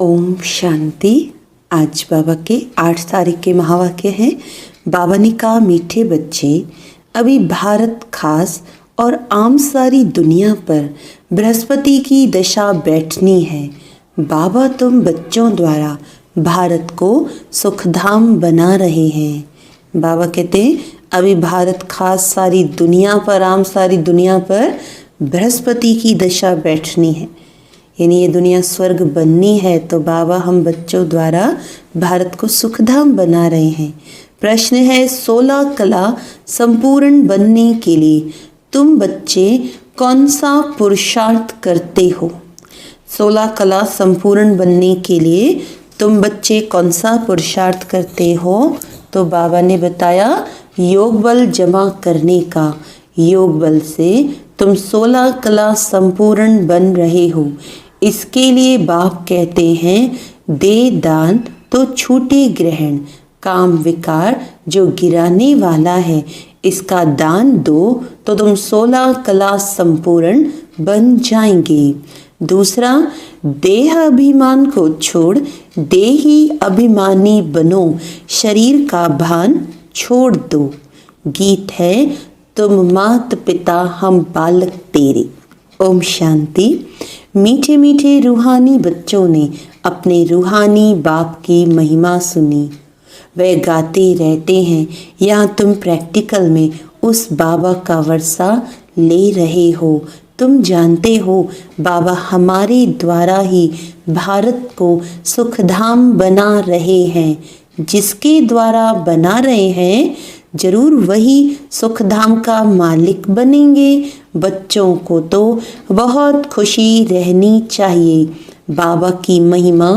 ओम शांति। आज बाबा के 8 तारीख के महावाक्य हैं। बाबा ने कहा, मीठे बच्चे, अभी भारत खास और आम सारी दुनिया पर बृहस्पति की दशा बैठनी है। बाबा तुम बच्चों द्वारा भारत को सुखधाम बना रहे हैं। बाबा कहते हैं, अभी भारत खास सारी दुनिया पर, आम सारी दुनिया पर बृहस्पति की दशा बैठनी है, यानी ये दुनिया स्वर्ग बननी है। तो बाबा हम बच्चों द्वारा भारत को सुखधाम बना रहे हैं। प्रश्न है, 16 कला संपूर्ण बनने के लिए तुम बच्चे कौन सा पुरुषार्थ करते हो? 16 कला संपूर्ण बनने के लिए तुम बच्चे कौन सा पुरुषार्थ करते हो? तो बाबा ने बताया, योग बल जमा करने का। योग बल से तुम 16 कला संपूर्ण बन रहे हो। इसके लिए बाप कहते हैं, दे दान तो छूटे ग्रहण। काम विकार जो गिराने वाला है, इसका दान दो तो तुम 16 कला संपूर्ण बन जाएंगे। दूसरा, देह अभिमान को छोड़ देही अभिमानी बनो, शरीर का भान छोड़ दो। गीत है, तुम मात पिता हम बालक तेरे। ओम शांति। मीठे मीठे रूहानी बच्चों ने अपने रूहानी बाप की महिमा सुनी। वे गाते रहते हैं। यहाँ तुम प्रैक्टिकल में उस बाबा का वर्षा ले रहे हो। तुम जानते हो बाबा हमारे द्वारा ही भारत को सुखधाम बना रहे हैं। जिसके द्वारा बना रहे हैं, जरूर वही सुखधाम का मालिक बनेंगे। बच्चों को तो बहुत खुशी रहनी चाहिए। बाबा की महिमा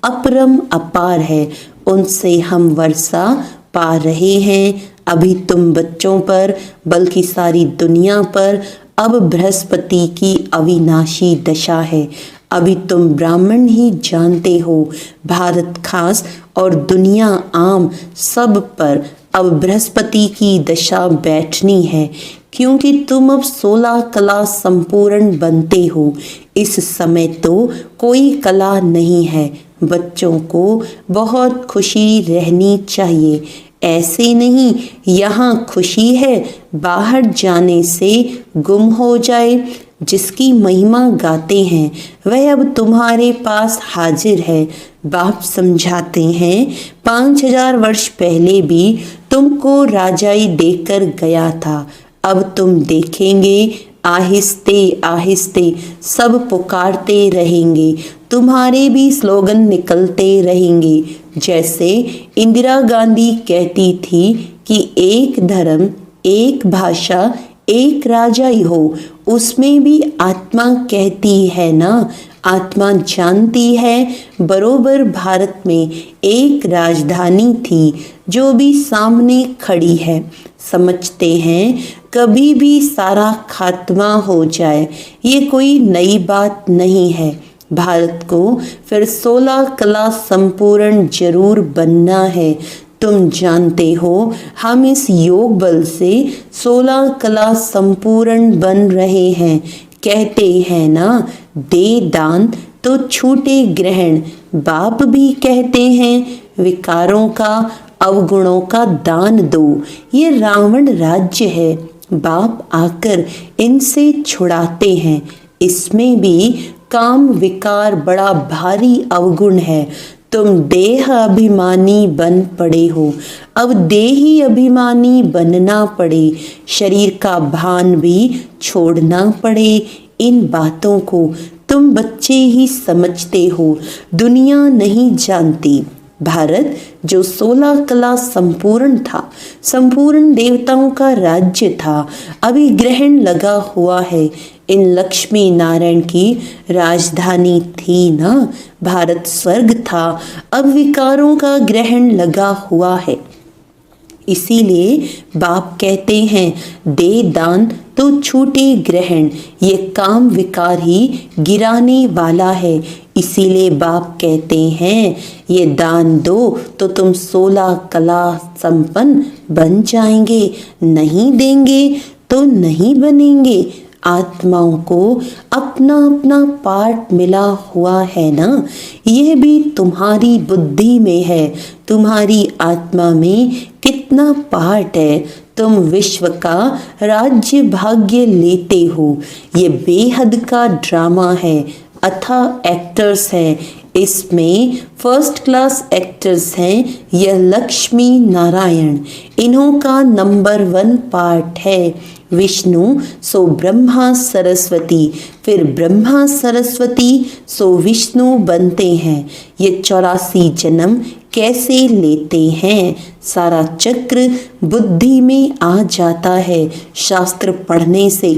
अपरम अपार है, उनसे हम वर्षा पा रहे हैं। अभी तुम बच्चों पर, बल्कि सारी दुनिया पर अब बृहस्पति की अविनाशी दशा है। अभी तुम ब्राह्मण ही जानते हो, भारत खास और दुनिया आम सब पर अब बृहस्पति की दशा बैठनी है, क्योंकि तुम अब 16 कला संपूर्ण बनते हो। इस समय तो कोई कला नहीं है। बच्चों को बहुत खुशी रहनी चाहिए। ऐसे नहीं यहाँ खुशी है, बाहर जाने से गुम हो जाए। जिसकी महिमा गाते हैं वह अब तुम्हारे पास हाजिर है। बाप समझाते हैं, 5000 वर्ष पहले भी तुमको राजाई देकर गया था। अब तुम देखेंगे, आहिस्ते आहिस्ते सब पुकारते रहेंगे। तुम्हारे भी स्लोगन निकलते रहेंगे। जैसे इंदिरा गांधी कहती थी कि एक धर्म, एक भाषा, एक राजा ही हो। उसमें भी आत्मा कहती है ना, आत्मा जानती है बरोबर भारत में एक राजधानी थी जो भी सामने खड़ी है। समझते हैं कभी भी सारा खात्मा हो जाए, ये कोई नई बात नहीं है। भारत को फिर 16 कला संपूर्ण जरूर बनना है। तुम जानते हो हम इस योग बल से 16 कला संपूर्ण बन रहे हैं। कहते हैं ना, दे दान तो छूटे ग्रहण। बाप भी कहते हैं, विकारों का, अवगुणों का दान दो। ये रावण राज्य है, बाप आकर इनसे छुड़ाते हैं। इसमें भी काम विकार बड़ा भारी अवगुण है। तुम देह अभिमानी बन पड़े हो, अब देही अभिमानी बनना पड़े। शरीर का भान भी छोड़ना पड़े। इन बातों को तुम बच्चे ही समझते हो, दुनिया नहीं जानती। भारत जो 16 कला संपूर्ण था, संपूर्ण देवताओं का राज्य था, अभी ग्रहण लगा हुआ है। इन लक्ष्मी नारायण की राजधानी थी ना, भारत स्वर्ग था, अब विकारों का ग्रहण लगा हुआ है। इसीलिए बाप कहते हैं, दे दान तो छूटे ग्रहण। ये काम विकार ही गिराने वाला है। इसीलिए बाप कहते हैं, ये दान दो तो तुम 16 कला संपन्न बन जाएंगे। नहीं देंगे तो नहीं बनेंगे। आत्माओं को अपना अपना पार्ट मिला हुआ है ना, यह भी तुम्हारी बुद्धि में है। तुम्हारी आत्मा में कितना पार्ट है। तुम विश्व का राज्य भाग्य लेते हो। ये बेहद का ड्रामा है, अथाह एक्टर्स हैं। इसमें फर्स्ट क्लास एक्टर्स हैं यह लक्ष्मी नारायण। इन्हों का नंबर 1 पार्ट है विष्णु, सो ब्रह्मा सरस्वती, फिर ब्रह्मा सरस्वती सो विष्णु बनते हैं। ये 84 जन्म कैसे लेते हैं, सारा चक्र बुद्धि में आ जाता है। शास्त्र पढ़ने से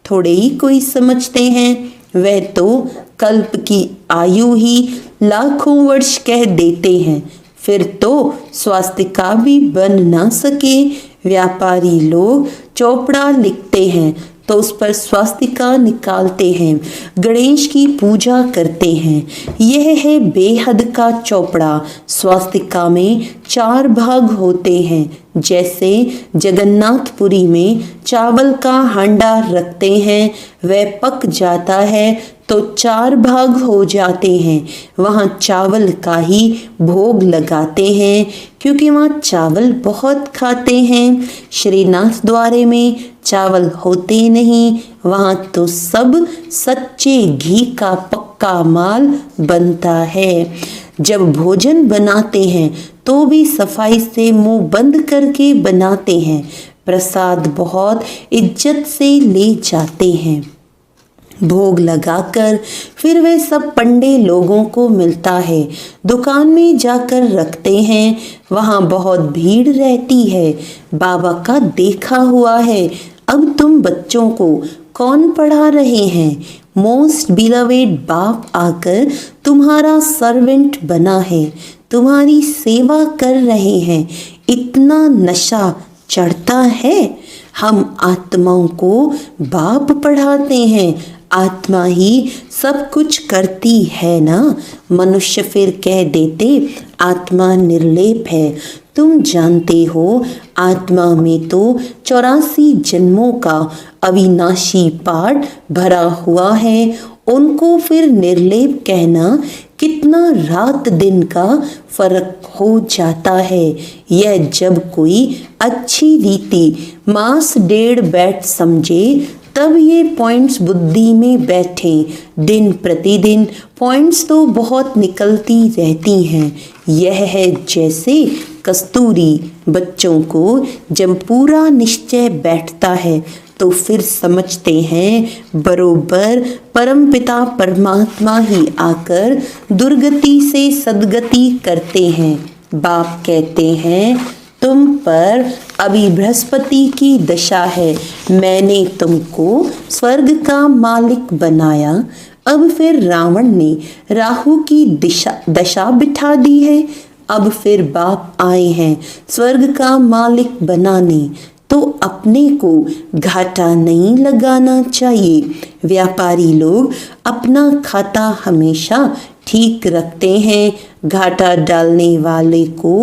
थोड़े ही कोई समझते हैं, वह तो कल्प की आयु ही लाखों वर्ष कह देते हैं। फिर तो स्वास्तिका भी बन ना सके। व्यापारी लोग चौपड़ा लिखते हैं तो उस पर स्वास्तिका निकालते हैं, गणेश की पूजा करते हैं। यह है बेहद का चौपड़ा। स्वास्तिका में 4 भाग होते हैं। जैसे जगन्नाथपुरी में चावल का हांडा रखते हैं, वह पक जाता है तो 4 भाग हो जाते हैं। वहाँ चावल का ही भोग लगाते हैं क्योंकि वहाँ चावल बहुत खाते हैं। श्रीनाथ द्वारे में चावल होते नहीं, वहाँ तो सब सच्चे घी का पक्का माल बनता है। जब भोजन बनाते हैं तो भी सफाई से मुंह बंद करके बनाते हैं। प्रसाद बहुत इज्जत से ले जाते हैं। भोग लगाकर फिर वे सब पंडे लोगों को मिलता है। दुकान में जाकर रखते हैं, वहाँ बहुत भीड़ रहती है। बाबा का देखा हुआ है। अब तुम बच्चों को कौन पढ़ा रहे हैं? मोस्ट बिलवेड बाप आकर तुम्हारा सर्वेंट बना है, तुम्हारी सेवा कर रहे हैं। इतना नशा चढ़ता है। हम आत्माओं को बाप पढ़ाते हैं, आत्मा ही सब कुछ करती है ना। मनुष्य फिर कह देते आत्मा निर्लेप है। तुम जानते हो आत्मा में तो 84 जन्मों का अविनाशी पाठ भरा हुआ है। उनको फिर निर्लेप कहना कितना रात दिन का फर्क हो जाता है। यह जब कोई अच्छी रीति मास 1.5 बैठ समझे तब ये पॉइंट्स बुद्धि में बैठे। दिन प्रतिदिन पॉइंट्स तो बहुत निकलती रहती हैं। यह है जैसे कस्तूरी। बच्चों को जब पूरा निश्चय बैठता है तो फिर समझते हैं बरोबर परमपिता परमात्मा ही आकर दुर्गति से सद्गति करते हैं। बाप कहते हैं तुम पर अभी बृहस्पति की दशा है, मैंने तुमको स्वर्ग का मालिक बनाया। अब फिर रावण ने राहु की दशा बिठा दी है। अब फिर बाप आए हैं स्वर्ग का मालिक बनाने, तो अपने को घाटा नहीं लगाना चाहिए। व्यापारी लोग अपना खाता हमेशा ठीक रखते हैं। घाटा डालने वाले को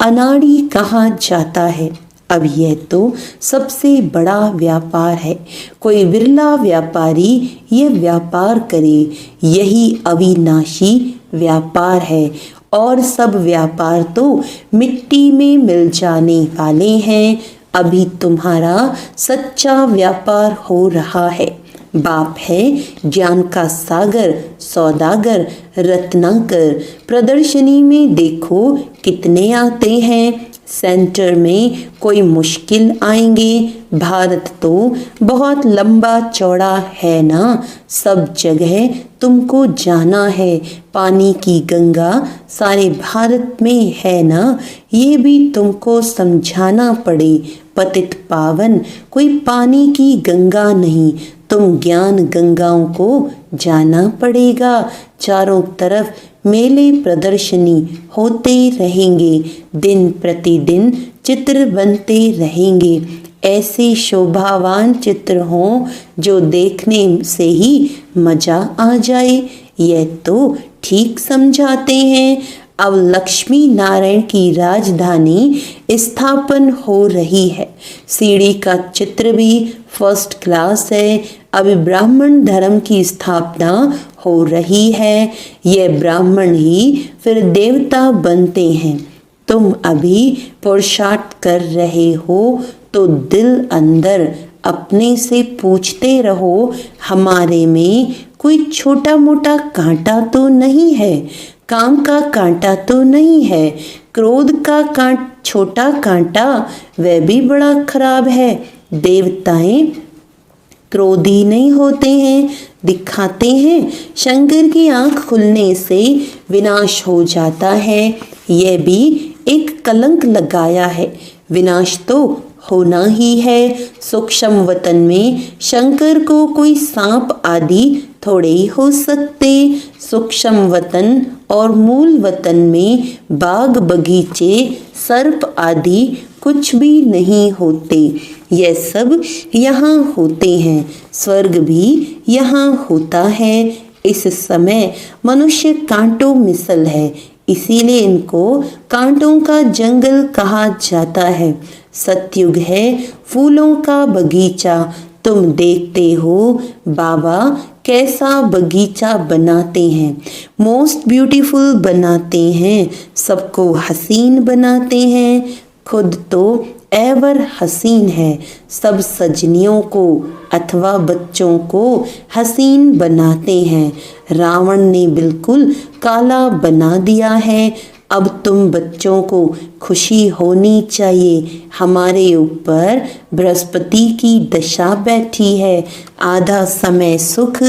अनाड़ी कहा जाता है। अब यह तो सबसे बड़ा व्यापार है। कोई विरला व्यापारी यह व्यापार करे, यही अविनाशी व्यापार है। और सब व्यापार तो मिट्टी में मिल जाने वाले हैं। अभी तुम्हारा सच्चा व्यापार हो रहा है। बाप है ज्ञान का सागर, सौदागर, रत्नाकर। प्रदर्शनी में देखो कितने आते हैं। सेंटर में कोई मुश्किल आएंगे। भारत तो बहुत लंबा चौड़ा है ना, सब जगह तुमको जाना है। पानी की गंगा सारे भारत में है ना, ये भी तुमको समझाना पड़े। पतित पावन कोई पानी की गंगा नहीं, तुम ज्ञान गंगाओं को जाना पड़ेगा। चारों तरफ मेले प्रदर्शनी होते रहेंगे, दिन प्रतिदिन चित्र बनते रहेंगे। ऐसे शोभावान चित्र हों जो देखने से ही मजा आ जाए। यह तो ठीक समझाते हैं। अब लक्ष्मी नारायण की राजधानी स्थापन हो रही है। सीढ़ी का चित्र भी फर्स्ट क्लास है। अभी ब्राह्मण धर्म की स्थापना हो रही है। यह ब्राह्मण ही फिर देवता बनते हैं। तुम अभी पुरुषार्थ कर रहे हो तो दिल अंदर अपने से पूछते रहो, हमारे में कोई छोटा मोटा कांटा तो नहीं है, काम का कांटा तो नहीं है, क्रोध का छोटा कांटा वह भी बड़ा खराब है। देवताएं क्रोधी नहीं होते हैं, दिखाते हैं। शंकर की आंख खुलने से विनाश हो जाता है। यह भी एक कलंक लगाया है। विनाश तो होना ही है। सूक्ष्म वतन में शंकर को कोई सांप आदि थोड़े ही हो सकते। सूक्ष्म वतन और मूल वतन में बाग बगीचे सर्प आदि कुछ भी नहीं होते। यह सब यहाँ होते हैं। स्वर्ग भी यहाँ होता है। इस समय मनुष्य कांटों मिसल है, इसीलिए इनको कांटों का जंगल कहा जाता है। सतयुग है फूलों का बगीचा। तुम देखते हो बाबा कैसा बगीचा बनाते हैं, मोस्ट ब्यूटीफुल बनाते हैं, सबको हसीन बनाते हैं, खुद तो एवर हसीन है, सब सजनियों को अथवा बच्चों को हसीन बनाते हैं। रावण ने बिल्कुल काला बना दिया है। अब तुम बच्चों को खुशी होनी चाहिए। हमारे ऊपर बृहस्पति की दशा बैठी है। आधा समय सुख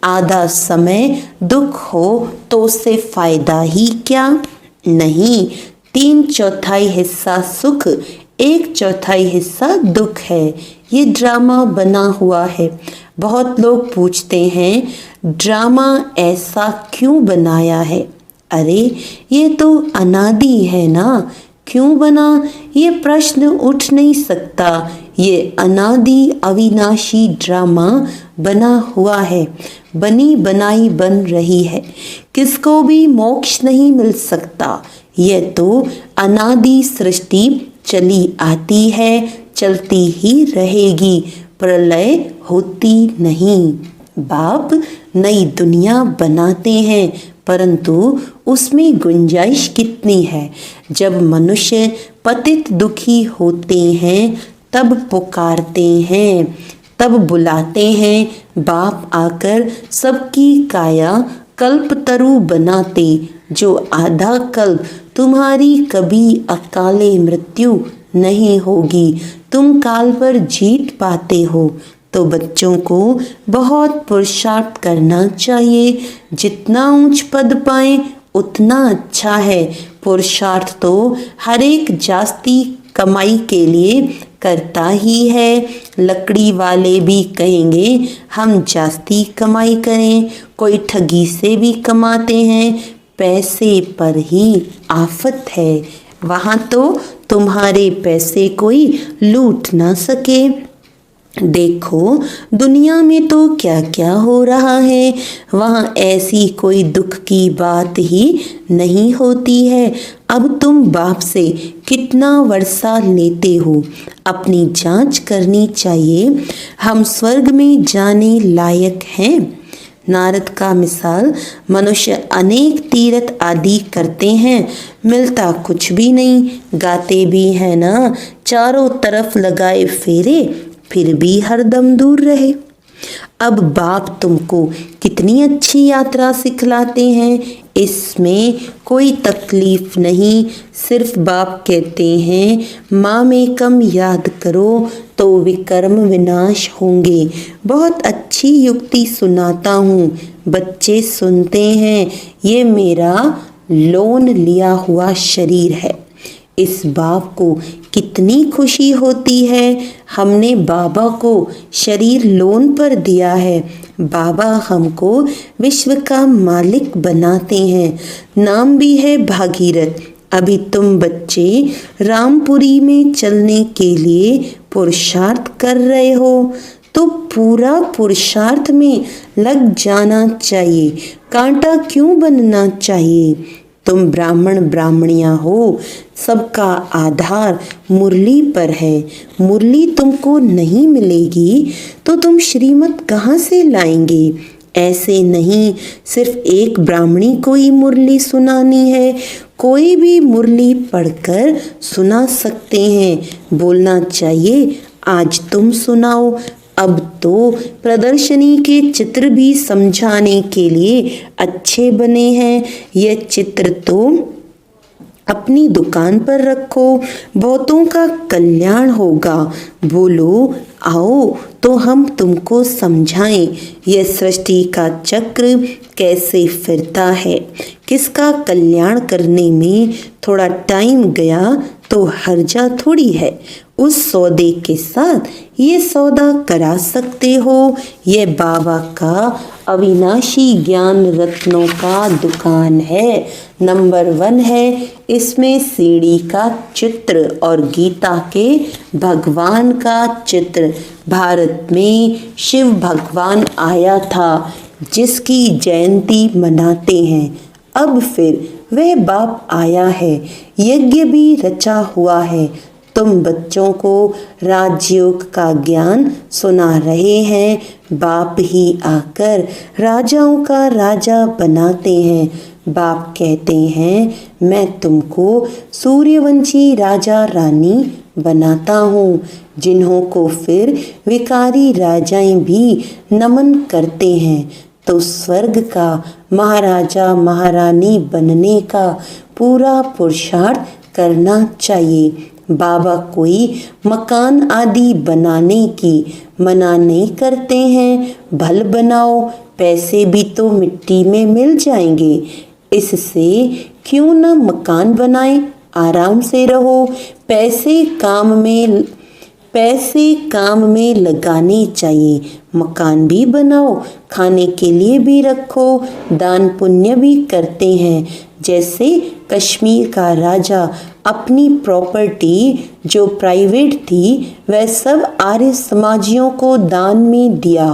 आधा समय दुख हो तो उससे फायदा ही क्या? नहीं, 3/4 हिस्सा सुख 1/4 हिस्सा दुख है। ये ड्रामा बना हुआ है। बहुत लोग पूछते हैं ड्रामा ऐसा क्यों बनाया है? अरे ये तो अनादि है ना, क्यों बना ये प्रश्न उठ नहीं सकता। ये अनादि अविनाशी ड्रामा बना हुआ है, बनी बनाई बन रही है। किसको भी मोक्ष नहीं मिल सकता। यह तो अनादि सृष्टि चली आती है, चलती ही रहेगी, प्रलय होती नहीं। बाप नई दुनिया बनाते हैं, परंतु उसमें गुंजाइश कितनी है? जब मनुष्य पतित दुखी होते हैं तब पुकारते हैं, तब बुलाते हैं। बाप आकर सबकी काया कल्पतरु बनाते। जो आधा कल्प तुम्हारी कभी अकाले मृत्यु नहीं होगी, तुम काल पर जीत पाते हो। तो बच्चों को बहुत पुरुषार्थ करना चाहिए। जितना ऊंच पद पाए उतना अच्छा है। पुरुषार्थ तो हर एक जास्ती कमाई के लिए करता ही है। लकड़ी वाले भी कहेंगे हम जास्ती कमाई करें, कोई ठगी से भी कमाते हैं। पैसे पर ही आफत है, वहाँ तो तुम्हारे पैसे कोई लूट ना सके। देखो दुनिया में तो क्या क्या हो रहा है, वहाँ ऐसी कोई दुख की बात ही नहीं होती है। अब तुम बाप से कितना वर्षा लेते हो, अपनी जांच करनी चाहिए। हम स्वर्ग में जाने लायक हैं। नारद का मिसाल, मनुष्य अनेक तीर्थ आदि करते हैं, मिलता कुछ भी नहीं। गाते भी है ना, चारों तरफ लगाए फेरे, फिर भी हरदम दूर रहे। अब बाप तुमको कितनी अच्छी यात्रा सिखलाते हैं, इसमें कोई तकलीफ नहीं। सिर्फ बाप कहते हैं माँ में कम याद करो तो विकर्म विनाश होंगे। बहुत अच्छी युक्ति सुनाता हूँ, बच्चे सुनते हैं। ये मेरा लोन लिया हुआ शरीर है। इस बाप को कितनी खुशी होती है, हमने बाबा को शरीर लोन पर दिया है। बाबा हमको विश्व का मालिक बनाते हैं। नाम भी है भागीरथ। अभी तुम बच्चे रामपुरी में चलने के लिए पुरुषार्थ कर रहे हो, तो पूरा पुरुषार्थ में लग जाना चाहिए। कांटा क्यों बनना चाहिए? तुम ब्राह्मण ब्राह्मणियाँ हो, सबका आधार मुरली पर है। मुरली तुमको नहीं मिलेगी तो तुम श्रीमत कहाँ से लाएंगे? ऐसे नहीं सिर्फ एक ब्राह्मणी को ही मुरली सुनानी है, कोई भी मुरली पढ़कर सुना सकते हैं। बोलना चाहिए आज तुम सुनाओ। अब तो प्रदर्शनी के चित्र भी समझाने के लिए अच्छे बने हैं। यह चित्र तो अपनी दुकान पर रखो, बहुतों का कल्याण होगा। बोलो आओ तो हम तुमको समझाएं, यह सृष्टि का चक्र कैसे फिरता है। किसका कल्याण करने में थोड़ा टाइम गया तो हर्जा थोड़ी है। उस सौदे के साथ ये सौदा करा सकते हो। ये बाबा का अविनाशी ज्ञान रत्नों का दुकान है। नंबर 1 है, इसमें सीढ़ी का चित्र और गीता के भगवान का चित्र। भारत में शिव भगवान आया था जिसकी जयंती मनाते हैं। अब फिर वह बाप आया है, यज्ञ भी रचा हुआ है। तुम बच्चों को राजयोग का ज्ञान सुना रहे हैं। बाप ही आकर राजाओं का राजा बनाते हैं। बाप कहते हैं मैं तुमको सूर्यवंशी राजा रानी बनाता हूँ, जिन्हों को फिर विकारी राजाएं भी नमन करते हैं। तो स्वर्ग का महाराजा महारानी बनने का पूरा पुरुषार्थ करना चाहिए। बाबा कोई मकान आदि बनाने की मना नहीं करते हैं। भल बनाओ, पैसे भी तो मिट्टी में मिल जाएंगे। इससे क्यों न मकान बनाए, आराम से रहो। पैसे काम में लगाने चाहिए। मकान भी बनाओ, खाने के लिए भी रखो, दान पुण्य भी करते हैं। जैसे कश्मीर का राजा अपनी प्रॉपर्टी जो प्राइवेट थी वह सब आर्य समाजियों को दान में दिया।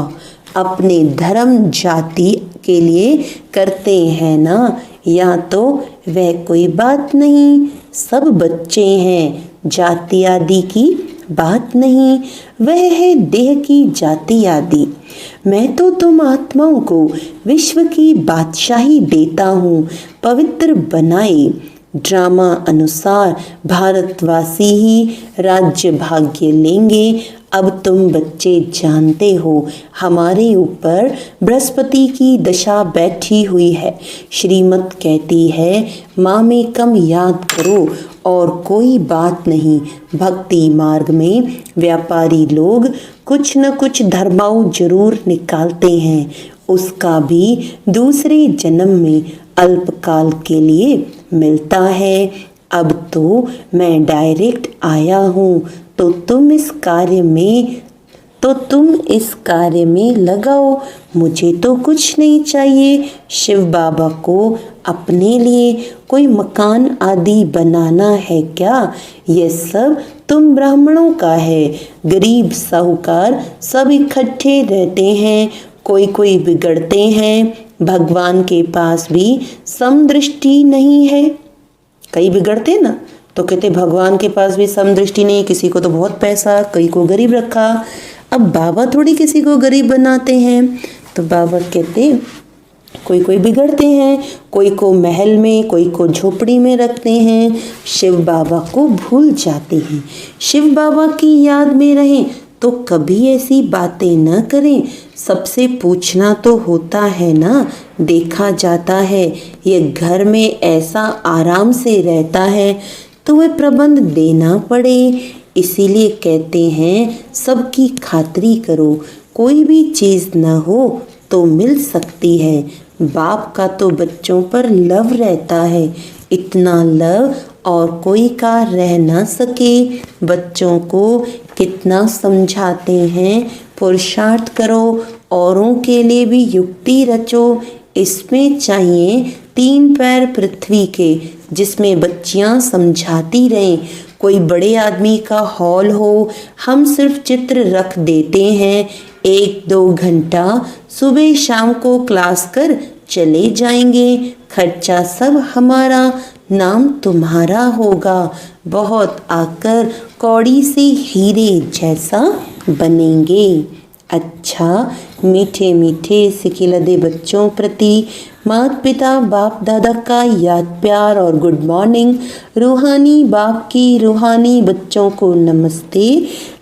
अपने धर्म जाति के लिए करते हैं ना, या तो वह कोई बात नहीं, सब बच्चे हैं, जाति आदि की बात नहीं, वह है देह की जाति आदि। मैं तो तुम आत्माओं को विश्व की बादशाही देता हूँ, पवित्र बनाए। ड्रामा अनुसार भारतवासी ही राज्य भाग्य लेंगे। अब तुम बच्चे जानते हो हमारे ऊपर बृहस्पति की दशा बैठी हुई है। श्रीमत कहती है माँ में कम याद करो और कोई बात नहीं। भक्ति मार्ग में व्यापारी लोग कुछ न कुछ धर्माऊ जरूर निकालते हैं, उसका भी दूसरे जन्म में अल्पकाल के लिए मिलता है। अब तो मैं डायरेक्ट आया हूँ तो तुम इस कार्य में लगाओ। मुझे तो कुछ नहीं चाहिए। शिव बाबा को अपने लिए कोई मकान आदि बनाना है क्या? यह सब तुम ब्राह्मणों का है। गरीब साहूकार सब इकट्ठे रहते हैं, कोई बिगड़ते हैं। भगवान के पास भी समदृष्टि नहीं है। कई बिगड़ते ना तो कहते भगवान के पास भी समदृष्टि नहीं, किसी को तो बहुत पैसा, कई को गरीब रखा। अब बाबा थोड़ी किसी को गरीब बनाते हैं। तो बाबा कहते कोई बिगड़ते हैं, कोई को महल में, कोई को झोपड़ी में रखते हैं। शिव बाबा को भूल जाते हैं। शिव बाबा की याद में रहें तो कभी ऐसी बातें न करें। सबसे पूछना तो होता है ना, देखा जाता है ये घर में ऐसा आराम से रहता है तो वह प्रबंध देना पड़े। इसीलिए कहते हैं सबकी खातिरी करो, कोई भी चीज़ न हो तो मिल सकती है। बाप का तो बच्चों पर लव रहता है, इतना लव और कोई का रह ना सके। बच्चों को कितना समझाते हैं, पुरुषार्थ करो, औरों के लिए भी युक्ति रचो। इसमें चाहिए 3 पैर पृथ्वी के, जिसमें बच्चियां समझाती रहें। कोई बड़े आदमी का हॉल हो, हम सिर्फ चित्र रख देते हैं। 1-2 घंटा सुबह शाम को क्लास कर चले जाएंगे, खर्चा सब हमारा, नाम तुम्हारा होगा, बहुत आकर कौड़ी से हीरे जैसा बनेंगे। अच्छा, मीठे मीठे सिखिलदे बच्चों प्रति माता पिता बाप दादा का याद प्यार और गुड मॉर्निंग। रूहानी बाप की रूहानी बच्चों को नमस्ते।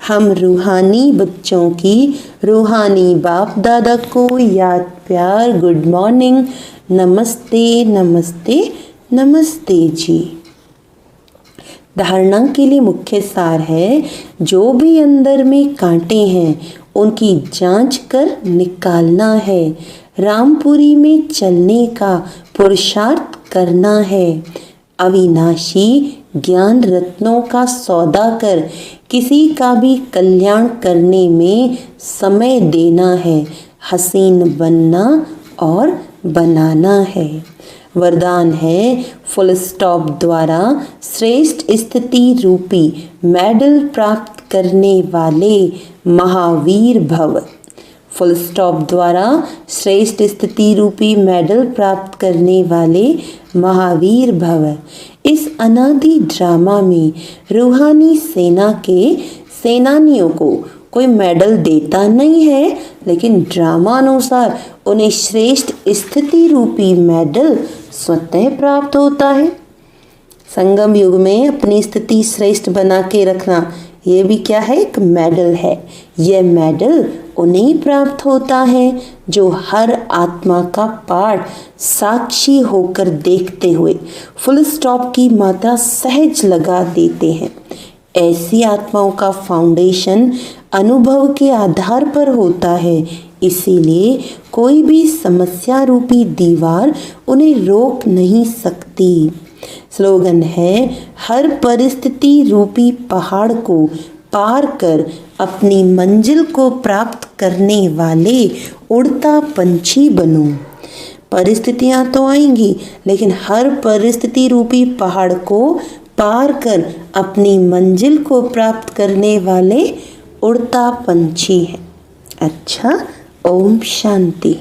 हम रूहानी बच्चों की रूहानी बाप दादा को याद प्यार गुड मॉर्निंग। नमस्ते नमस्ते नमस्ते जी। धारणा के लिए मुख्य सार है, जो भी अंदर में कांटे हैं उनकी जांच कर निकालना है। रामपुरी में चलने का पुरुषार्थ करना है। अविनाशी ज्ञान रत्नों का सौदा कर किसी का भी कल्याण करने में समय देना है। हसीन बनना और बनाना है। वरदान है, फुल स्टॉप द्वारा श्रेष्ठ स्थिति रूपी मेडल प्राप्त करने वाले महावीर भव। फुल स्टॉप द्वारा श्रेष्ठ स्थिति रूपी मेडल प्राप्त करने वाले महावीर भव। इस अनादि ड्रामा में रूहानी सेना के सेनानियों को कोई मेडल देता नहीं है, लेकिन ड्रामा अनुसार उन्हें श्रेष्ठ स्थिति रूपी मेडल स्वतः प्राप्त होता है। संगम युग में अपनी स्थिति श्रेष्ठ बना के रखना, ये भी क्या है, एक मेडल है। यह मेडल उन्हें प्राप्त होता है जो हर आत्मा का पाठ साक्षी होकर देखते हुए फुल स्टॉप की मात्रा सहज लगा देते हैं। ऐसी आत्माओं का फाउंडेशन अनुभव के आधार पर होता है, इसीलिए कोई भी समस्या रूपी दीवार उन्हें रोक नहीं सकती। स्लोगन है, हर परिस्थिति रूपी पहाड़ को पार कर अपनी मंजिल को प्राप्त करने वाले उड़ता पंछी बनो। परिस्थितियां तो आएंगी, लेकिन हर परिस्थिति रूपी पहाड़ को पार कर अपनी मंजिल को प्राप्त करने वाले उड़ता पंछी है। अच्छा, ओम शांति।